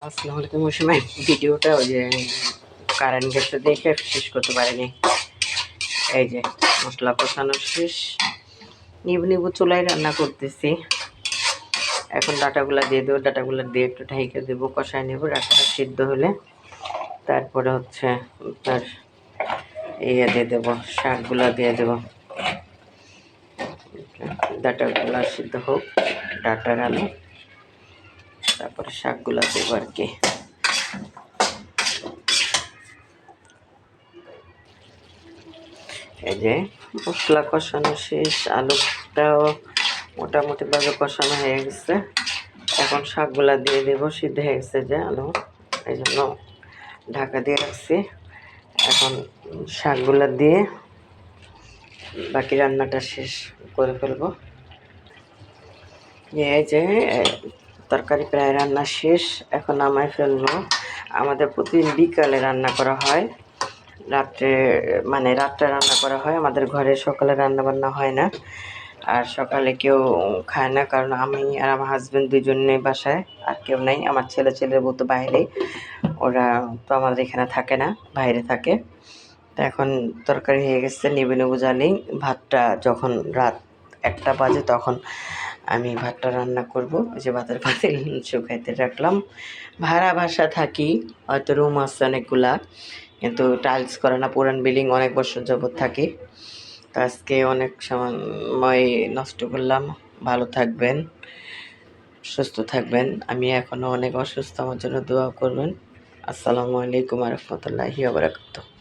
আসসালামু আলাইকুম। ওই সময় ভিডিওটা ওই যে কারেন্ট গেছে দেখে শেষ করতে পারিনি। এই যে মশলা কষানো শেষ, নিবু নিবু চুলায় রান্না করতেছি। এখন ডাটাগুলা দিয়ে দেবো, ডাটাগুলা দিয়ে একটু ঢেকে দেবো, কষায় নেবো। ডাটাটা সিদ্ধ হলে তারপরে হচ্ছে তার দিয়ে দেবো, শাকগুলা দিয়ে দেবো। ডাটাগুলা সিদ্ধ হোক, ডাটার আলু, তারপরে শাকগুলা দেবো আর কি। এই যে মশলা কষানো শেষ, আলুটাও মোটামুটিভাবে কষানো হয়ে গেছে। এখন শাকগুলা দিয়ে দেবো, সিদ্ধ হয়ে গেছে যে আলু, এই জন্য ঢাকা দিয়ে রাখছি। এখন শাকগুলা দিয়ে বাকি রান্নাটা শেষ করে ফেলবো। এই যে তরকারি প্রায় রান্না শেষ, এখন নামাই ফেলবো। আমাদের প্রতিদিন বিকালে রান্না করা হয়, রাত্রে রাত্রে রান্না করা হয়। আমাদের ঘরে সকালে রান্না বান্না হয় না, আর সকালে কেউ খায় না, কারণ আমি আর আমার হাজব্যান্ড দুজনে বাসায়, আর কেউ নেই। আমার ছেলের বউ তো বাইরে, ওরা তো আমাদের এখানে থাকে না, বাইরে থাকে। তো এখন তরকারি হয়ে গেছে, নেবু নেবু জালি। ভাতটা যখন রাত 1টা বাজে তখন আমি ভাতটা রান্না করব। ওই যে ভাতের পাতিল শুকাইতে রাখলাম। ভাড়া বাসা থাকি, হয়তো রুম আছে অনেকগুলা, কিন্তু টাইলস করা না, পুরান বিল্ডিং, অনেক বছর যাবৎ থাকি। তো আজকে অনেক সময় নষ্ট করলাম। ভালো থাকবেন, সুস্থ থাকবেন। আমি এখনও অনেক অসুস্থ, আমার জন্য দোয়া করবেন। আসসালামু আলাইকুম ওয়া রাহমাতুল্লাহি ওয়া বারাকাতুহু।